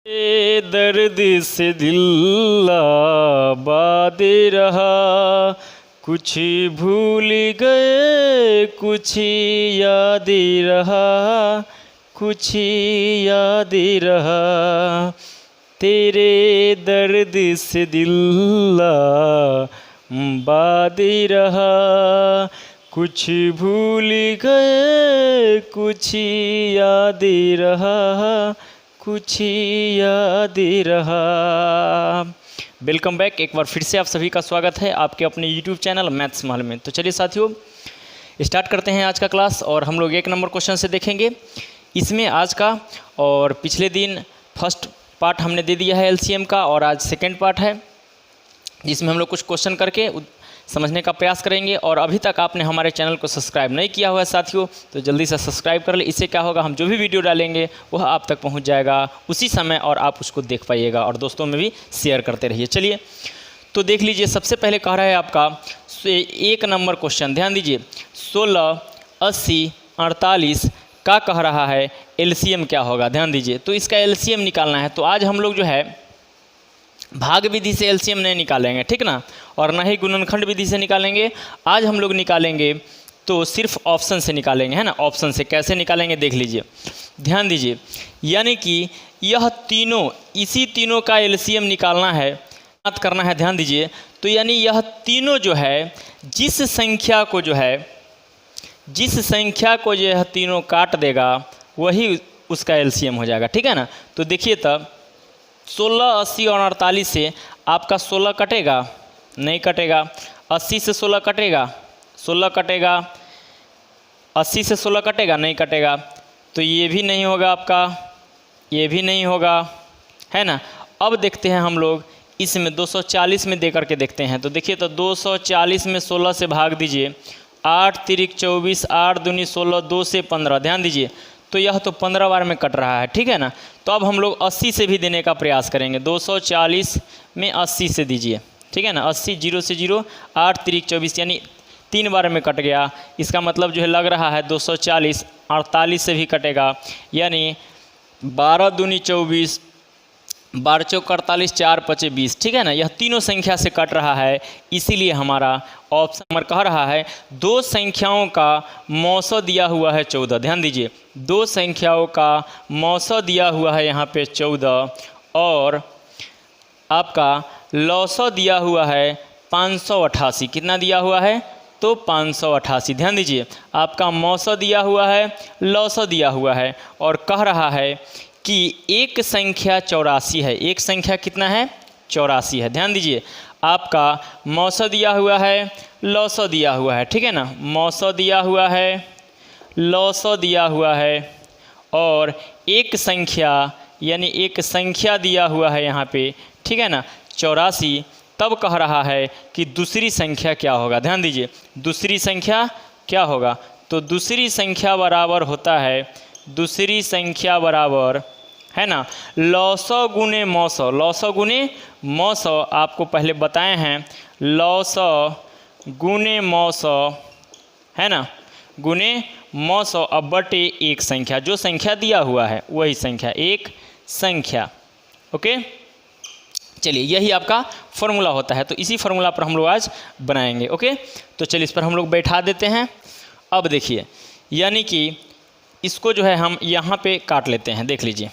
ए दर्द से दिल आबाद रहा, कुछ भूल गए कुछ याद रहा, कुछ याद रहा। तेरे दर्द से दिल आबाद रहा, कुछ भूल गए कुछ याद रहा, कुछ याद रहा। Welcome back. एक बार फिर से आप सभी का स्वागत है आपके अपने यूट्यूब चैनल मैथ्स महल में। तो चलिए साथियों, स्टार्ट करते हैं आज का क्लास और हम लोग एक नंबर क्वेश्चन से देखेंगे। इसमें आज का और पिछले दिन फर्स्ट पार्ट हमने दे दिया है एलसीएम का और आज सेकेंड पार्ट है जिसमें हम लोग कुछ क्वेश्चन करके समझने का प्रयास करेंगे। और अभी तक आपने हमारे चैनल को सब्सक्राइब नहीं किया हुआ है साथियों, तो जल्दी से सब्सक्राइब कर ले। इससे क्या होगा, हम जो भी वीडियो डालेंगे वह आप तक पहुंच जाएगा उसी समय और आप उसको देख पाइएगा और दोस्तों में भी शेयर करते रहिए। चलिए तो देख लीजिए, सबसे पहले कह रहा है आपका एक नंबर क्वेश्चन, ध्यान दीजिए। 16, 80, 48 का कह रहा है एलसीएम क्या होगा, ध्यान दीजिए। तो इसका एलसीएम निकालना है। तो आज हम लोग जो है भाग विधि से एलसीएम नहीं निकालेंगे, ठीक ना, और ना ही गुणनखंड विधि से निकालेंगे। आज हम लोग निकालेंगे तो सिर्फ ऑप्शन से निकालेंगे, है ना। ऑप्शन से कैसे निकालेंगे देख लीजिए, ध्यान दीजिए। यानी कि यह तीनों, इसी तीनों का एलसीएम निकालना है, बात करना है, ध्यान दीजिए। तो यानी यह तीनों जो है जिस संख्या को जो यह तीनों काट देगा वही उसका एलसीएम हो जाएगा, ठीक है ना। तो देखिए तब 16, 80 और 48 से आपका 16 कटेगा, नहीं कटेगा। 80 से 16 कटेगा, 16 कटेगा। 80 से 16 कटेगा, नहीं कटेगा। तो ये भी नहीं होगा आपका, ये भी नहीं होगा, है ना। अब देखते हैं हम लोग इसमें 240 में दे करके देखते हैं। तो देखिए तो 240 में 16 से भाग दीजिए, 8 तिरिक 24, 8 दूनी 16, 2 से 15, ध्यान दीजिए। तो यह तो 15 बार में कट रहा है, ठीक है ना। तो अब हम लोग 80 से भी देने का प्रयास करेंगे। 240 में 80 से दीजिए, ठीक है ना। 80 0 से 0, 8 तिरिक 24, यानी 3 बार में कट गया। इसका मतलब जो है लग रहा है 240 48 से भी कटेगा, यानी 12 दूनी 24, 12 चौक 48, 4 पचे 20, ठीक है ना। यह तीनों संख्या से कट रहा है, इसीलिए हमारा ऑप्शन नंबर कह रहा है दो संख्याओं का मौसो दिया हुआ है 14, ध्यान दीजिए। दो संख्याओं का मौसो दिया हुआ है यहाँ पे 14 और आपका लौसो दिया हुआ है 588। कितना दिया हुआ है तो 588, ध्यान दीजिए। आपका मौसो दिया हुआ है, लौसो दिया हुआ है और कह रहा है कि एक संख्या 84 है। एक संख्या कितना है 84 है, ध्यान दीजिए। आपका मौसो दिया हुआ है, लौसो दिया हुआ है, ठीक है ना। मौसो दिया हुआ है, लौसो दिया हुआ है और एक संख्या, यानी एक संख्या दिया हुआ है यहाँ पे, ठीक है ना, 84। तब कह रहा है कि दूसरी संख्या क्या होगा, ध्यान दीजिए। दूसरी संख्या क्या होगा, तो दूसरी संख्या बराबर होता है, दूसरी संख्या बराबर है ना लौसो गुने मौसो। लौसो गुने मौसो आपको पहले बताए हैं, लौसो गुने मौसो, है ना, गुने मौसो अब बटे एक संख्या। जो संख्या दिया हुआ है वही संख्या, एक संख्या। ओके, चलिए यही आपका फॉर्मूला होता है। तो इसी फॉर्मूला पर हम लोग आज बनाएंगे। ओके, तो चलिए इस पर हम लोग बैठा देते हैं। अब देखिए, यानी कि इसको जो है हम यहाँ पे काट लेते हैं, देख लीजिए।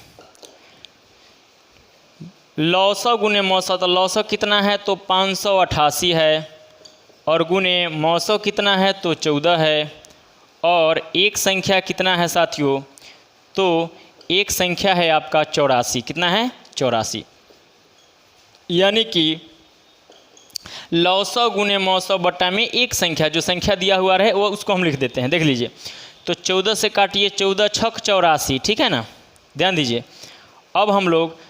लौसो गुने मौसो, तो लौसो कितना है तो 588 है और गुने मौसो कितना है तो 14 है और एक संख्या कितना है साथियों, तो एक संख्या है आपका 84। कितना है 84, यानी कि लौसो गुने मौसो बट्टा में एक संख्या, जो संख्या दिया हुआ रहे वो उसको हम लिख देते हैं, देख लीजिए। तो 14 से काटिए, 14 छक 84, ठीक है ना, ध्यान दीजिए। अब हम लोग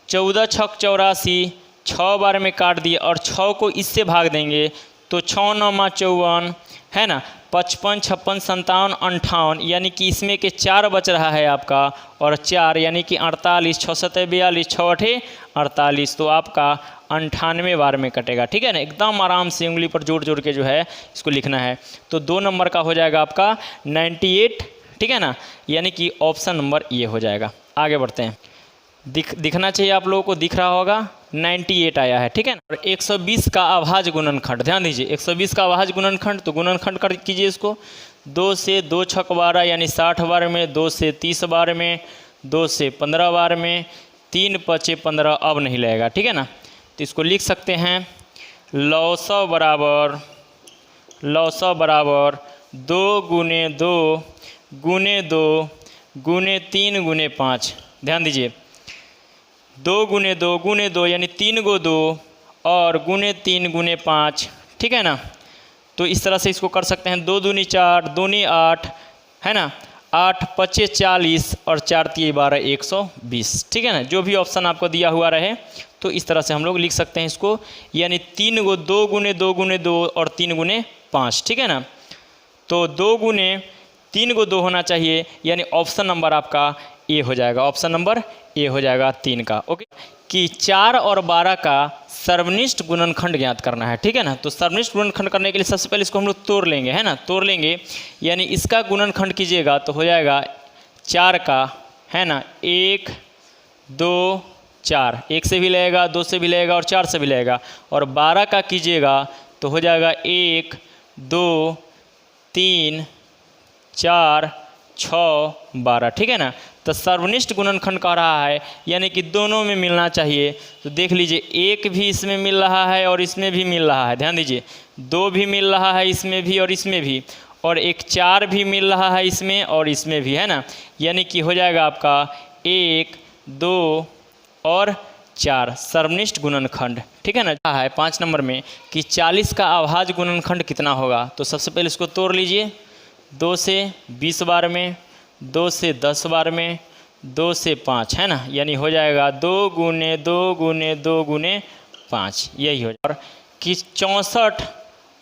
14 छक 84 6 बार में काट दिए और 6 को इससे भाग देंगे तो 6 9 54, है ना, 55 56 57 58, यानी कि इसमें के 4 बच रहा है आपका और 4 यानी कि 48, 6 7 42, 6 8 48। तो आपका 98 बार में कटेगा, ठीक है ना। एकदम आराम से उंगली पर जोड़ जोड़ के जो है इसको लिखना है। तो 2 नंबर का हो जाएगा आपका 98, ठीक है ना, यानी कि ऑप्शन नंबर ये हो जाएगा। आगे बढ़ते हैं। दिखना चाहिए आप लोगों को, दिख रहा होगा 98 आया है, ठीक है ना। और 120 का अभाज्य गुणनखंड, ध्यान दीजिए 120 का अभाज्य गुणनखंड, तो गुणनखंड कर कीजिए इसको। 2 से 2 छक 12 यानी 60 बार में, 2 से 30 बार में, 2 से 15 बार में, 3 पचे 15 अब नहीं लगेगा, ठीक है ना। तो इसको लिख सकते हैं लौसौ बराबर 2 गुने 2 गुने 2 गुने 3 गुने 5। ध्यान दीजिए 2 गुने 2 गुने 2 यानी 3 गो 2 और गुने 3 गुने 5, ठीक है ना। तो इस तरह से इसको कर सकते हैं। 2 दूनी 4, दूनी 8, है ना, 8 पचे 40 और 4 तिये 12 120, ठीक है ना। जो भी ऑप्शन आपको दिया हुआ रहे तो इस तरह से हम लोग लिख सकते हैं इसको, यानी 3 गो 2 गुने 2 गुने 2 और 3 गुने 5, ठीक है ना। तो 2 गुने 3 गो 2 होना चाहिए, यानी ऑप्शन नंबर आपका ए हो जाएगा, ऑप्शन नंबर ए हो जाएगा 3 का। ओके, कि 4 और 12 का सर्वनिष्ठ गुणनखंड ज्ञात करना है, ठीक है ना। तो सर्वनिष्ठ गुणनखंड करने के लिए सबसे पहले इसको हम लोग तोड़ लेंगे, है ना, तोड़ लेंगे, यानी इसका गुणनखंड कीजिएगा तो हो जाएगा 4 का, है ना, 1 2 4, 1 से भी लगेगा, 2 से भी लगेगा और 4 से भी लगेगा। और 12 का कीजिएगा तो हो जाएगा 1 2 3 4 6 12, ठीक है ना। तो सर्वनिष्ठ गुणनखंड कह रहा है, यानी कि दोनों में मिलना चाहिए। तो देख लीजिए 1 भी इसमें मिल रहा है और इसमें भी मिल रहा है, ध्यान दीजिए 2 भी मिल रहा है इसमें भी और इसमें भी, और एक 4 भी मिल रहा है इसमें और इसमें भी, है ना। यानी कि हो जाएगा आपका 1 2 और 4 सर्वनिष्ठ गुणनखंड, ठीक है ना। है 5 नंबर में कि 40 का अभाज्य गुणनखंड कितना होगा। तो सबसे पहले इसको तोड़ लीजिए, 2 से 20 बार में, 2 से 10 बार में, 2 से 5, है ना, यानी हो जाएगा 2 गुने 2 गुने 2 गुने 5, यही हो जाएगा। और कि 64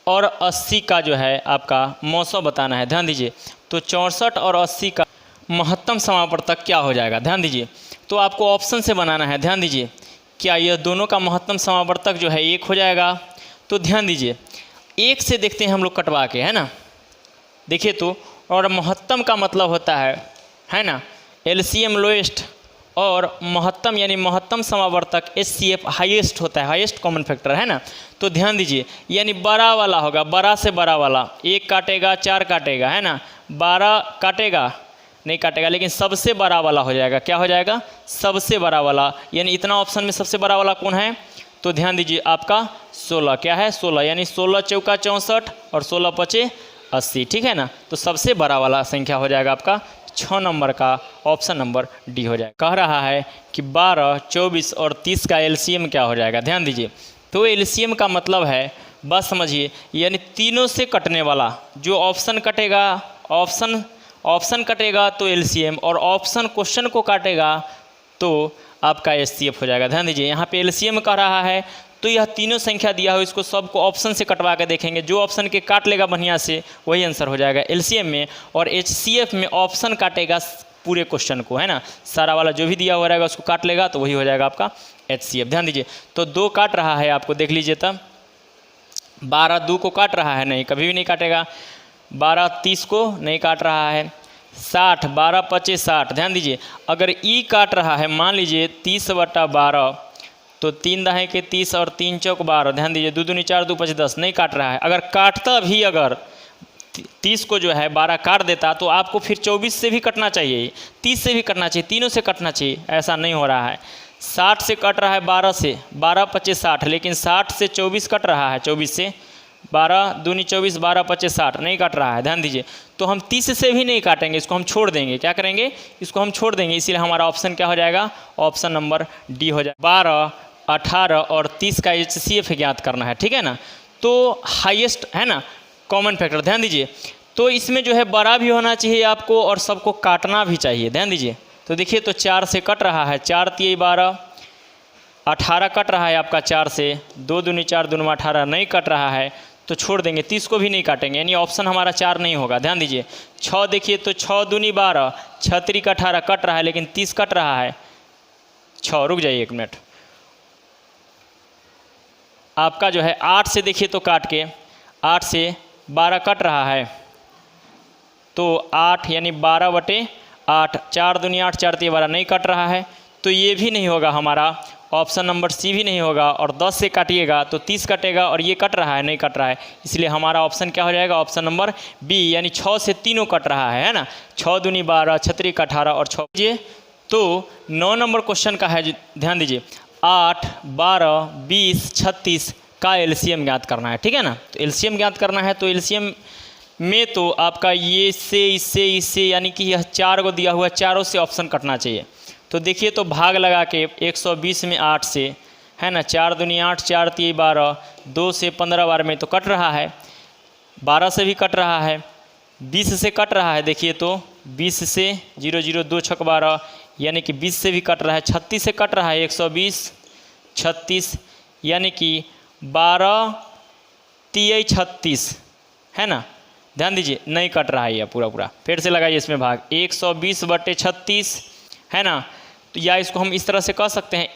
और 80 का जो है आपका मौसम बताना है, ध्यान दीजिए। तो 64 और 80 का महत्तम समावर्तक क्या हो जाएगा, ध्यान दीजिए। तो आपको ऑप्शन से बनाना है, ध्यान दीजिए, क्या यह दोनों का महत्तम समावर्तक जो है 1 हो जाएगा। तो ध्यान दीजिए 1 से देखते हैं हम लोग कटवा के, है ना, देखिए तो। और महत्तम का मतलब होता है ना, एलसीएम लोएस्ट, और महत्तम यानी महत्तम समावर्तक एचसीएफ हाईएस्ट होता है, हाईएस्ट कॉमन फैक्टर, है ना। तो ध्यान दीजिए यानी बड़ा वाला होगा, बड़ा से बड़ा वाला, 1 काटेगा 4 काटेगा, है ना, 12 काटेगा नहीं काटेगा, लेकिन सबसे बड़ा वाला हो जाएगा, क्या हो जाएगा, सबसे बड़ा वाला। यानी इतना ऑप्शन में सबसे बड़ा वाला कौन है। तो ध्यान दीजिए आपका 16, क्या है 16, यानी 16 चौका 64 और 16 पचे 80, ठीक है ना। तो सबसे बड़ा वाला संख्या हो जाएगा आपका 6 नंबर का, ऑप्शन नंबर डी हो जाएगा। कह रहा है कि 12 24 और 30 का एलसीएम क्या हो जाएगा, ध्यान दीजिए। तो एलसीएम का मतलब है, बस समझिए, यानी तीनों से कटने वाला जो ऑप्शन कटेगा, ऑप्शन कटेगा तो एलसीएम, और ऑप्शन क्वेश्चन को काटेगा तो आपका एचसीएफ हो जाएगा। ध्यान दीजिए यहाँ पे एलसीएम कह रहा है, तो यह तीनों संख्या दिया हो, इसको सबको ऑप्शन से कटवा के देखेंगे, जो ऑप्शन के काट लेगा बढ़िया से वही आंसर हो जाएगा एलसीएम में। और एचसीएफ में ऑप्शन काटेगा पूरे क्वेश्चन को, है ना, सारा वाला जो भी दिया हुआ रहेगा उसको काट लेगा तो वही हो जाएगा आपका एचसीएफ। ध्यान दीजिए तो 2 काट रहा है, आपको देख लीजिए तब 12 2 को काट रहा है, नहीं कभी भी नहीं काटेगा। 12 30 को नहीं काट रहा है। 60 12 पचे 60, ध्यान दीजिए अगर ई काट रहा है, मान लीजिए 30/12, तो 3 दहाई के 30 और 3 चौक 12, ध्यान दीजिए 2 दूनी 4 2 5 10, नहीं काट रहा है। अगर काटता भी, अगर 30 को जो है 12 काट देता तो आपको फिर 24 से भी कटना चाहिए, 30 से भी कटना चाहिए, तीनों से कटना चाहिए, ऐसा नहीं हो रहा है। 60 से कट रहा है 12 से, 12 पचे 60, लेकिन 60 से 24 कट रहा है, 24 से 12 दूनी 24 12 पचे 60 नहीं काट रहा है, ध्यान दीजिए। तो हम 30 से भी नहीं काटेंगे, इसको हम छोड़ देंगे, क्या करेंगे, इसको हम छोड़ देंगे, इसीलिए हमारा ऑप्शन क्या हो जाएगा, ऑप्शन नंबर डी हो जाएगा। 12 18 और 30 का एचसीएफ ज्ञात करना है, ठीक है ना। तो हाईएस्ट है ना कॉमन फैक्टर, ध्यान दीजिए। तो इसमें जो है बड़ा भी होना चाहिए आपको और सबको काटना भी चाहिए, ध्यान दीजिए। तो देखिए तो 4 से कट रहा है, 4 तिये 12, 18 कट रहा है आपका 4 से, 2 दूनी 4 दूनी 18 नहीं कट रहा है तो छोड़ देंगे, 30 को भी नहीं काटेंगे, यानी ऑप्शन हमारा 4 नहीं होगा। ध्यान दीजिए 6 देखिए तो 6 दूनी 12, 6 तिरिक 18 कट रहा है, लेकिन 30 कट रहा है 6, रुक जाइए 1 मिनट। आपका जो है 8 से देखिए तो काट के 8 से 12 कट रहा है, तो 8 यानी 12/8, 4 दूनी 8 4 तिये 12 नहीं कट रहा है, तो ये भी नहीं होगा हमारा, ऑप्शन नंबर सी भी नहीं होगा। और 10 से काटिएगा तो 30 कटेगा और ये कट रहा है, नहीं कट रहा है, इसलिए हमारा ऑप्शन क्या हो जाएगा, ऑप्शन नंबर बी, यानी 6 से तीनों कट रहा है ना। 6 दूनी 12, 6 का 18 और 6 दीजिए। तो 9 नंबर क्वेश्चन का है, ध्यान दीजिए, 8, 12, 20, 36 का एलसीएम ज्ञात करना है, ठीक है ना। तो एलसीएम ज्ञात करना है, तो एलसीएम में तो आपका ये से इससे यानी कि यह 4 को दिया हुआ है, चारों से ऑप्शन कटना चाहिए। तो देखिए, तो भाग लगा के 120 में 8 से, है ना, 4 दूनी 8, 4 3 12, 2 से 15 बार में तो कट रहा है, 12 से भी कट रहा है, 20 से कट रहा है। देखिए तो 20 से 0 0 2 6 12, यानी कि 20 से भी कट रहा है, 36 से कट रहा है, 120 36, यानी कि 12 3 36, है ना। ध्यान दीजिए, नहीं कट रहा है यह पूरा। फिर से लगाइए इसमें भाग, 120/36, है ना। तो या इसको हम इस तरह से कह सकते हैं,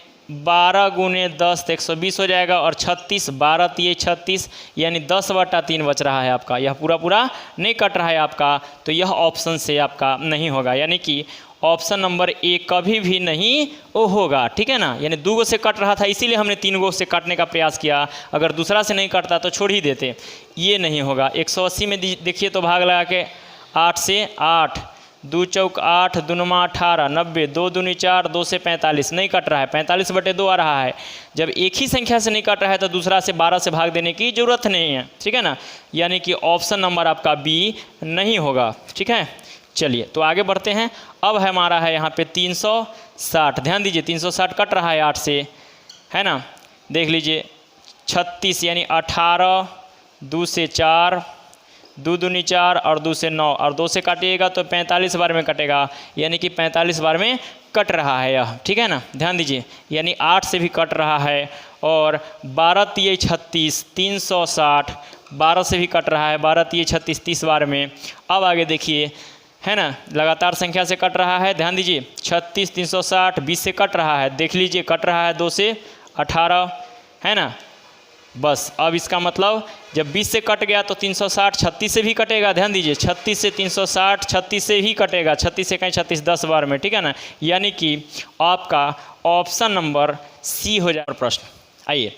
12 गुने 10 तो 120 हो जाएगा, और 36, 12 3 36, यानी 10/3 बच रहा है आपका, यह पूरा नहीं कट रहा है आपका। तो यह ऑप्शन से आपका नहीं होगा, यानी कि ऑप्शन नंबर ए कभी भी नहीं वो होगा, ठीक है ना। यानी 2 गो से कट रहा था, इसीलिए हमने 3 गो से काटने का प्रयास किया, अगर दूसरा से नहीं कटता तो छोड़ ही देते, ये नहीं होगा। 180 में देखिए तो भाग लगा के 8 से 8, 2 चौक 8, 2 नमा 18, 90, 2 दूनी 4, 2 से 45, नहीं कट रहा है, 45/2 आ रहा है। जब एक ही संख्या से नहीं कट रहा है तो दूसरा से 12 से भाग देने की ज़रूरत नहीं है, ठीक है ना। यानी कि ऑप्शन नंबर आपका बी नहीं होगा, ठीक है। चलिए तो आगे बढ़ते हैं। अब हमारा है यहाँ पे 360, ध्यान दीजिए, 360 कट रहा है 8 से, है ना। देख लीजिए 36, यानी 18, 2 से 4, 2 दूनी 4 और 2 से 9, और 2 से काटिएगा तो 45 बार में कटेगा, यानी कि 45 बार में कट रहा है यह, ठीक है ना। ध्यान दीजिए, यानी 8 से भी कट रहा है, और 12 3 36, 360, 12 से भी कट रहा है, 12 3 36, 30 बार में। अब आगे देखिए, है ना, लगातार संख्या से कट रहा है, ध्यान दीजिए, 36, 360, 20 से कट रहा है, देख लीजिए कट रहा है 2 से 18, है ना। बस अब इसका मतलब जब 20 से कट गया तो 360 36 से भी कटेगा, ध्यान दीजिए, 36 से 360 36 से ही कटेगा, 36 से कहीं 36 10 बार में, ठीक है ना। यानी कि आपका ऑप्शन नंबर सी हो जाएगा। प्रश्न आइए,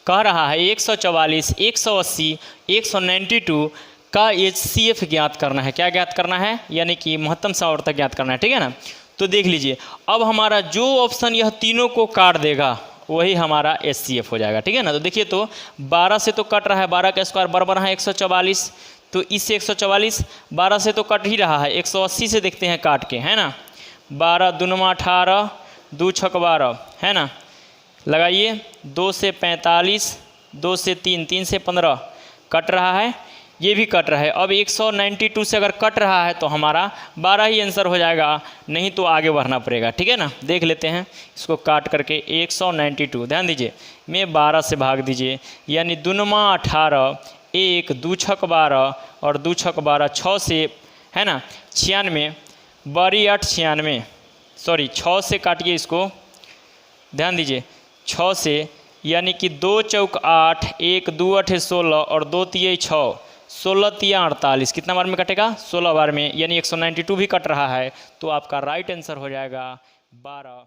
कह रहा है 144, 180, 192 का HCF ज्ञात करना है। क्या ज्ञात करना है, यानी कि महत्तम सावर्तक ज्ञात करना है, ठीक है ना। तो देख लीजिए, अब हमारा जो ऑप्शन यह तीनों को काट देगा वही हमारा HCF हो जाएगा, ठीक है ना। तो देखिए तो 12 से तो कट रहा है, 12 का स्क्वायर बराबर है 144, तो इससे 144, 12 से तो कट ही रहा है, 180 से देखते हैं काट के, है ना। 12 दूनमा 18, 2 6 12, है ना। लगाइए, 2 से 45, 2 से 3, 3 से 15 कट रहा है, ये भी कट रहा है। अब 192 से अगर कट रहा है तो हमारा 12 ही आंसर हो जाएगा, नहीं तो आगे बढ़ना पड़ेगा, ठीक है ना। देख लेते हैं इसको काट करके, 192, ध्यान दीजिए, में 12 से भाग दीजिए, यानी 2 नमा 18, 1 2 6 12 और 2 6 12, 6 से, है ना, 96, 12 8 96, सॉरी 6 से काटिए इसको, ध्यान दीजिए, 6 से, यानी कि 2 चौक 8, 1 2 8 16 और 2 3 6, 16 3 48, कितना बार में कटेगा, 16 बार में, यानी 192 भी कट रहा है। तो आपका राइट आंसर हो जाएगा 12।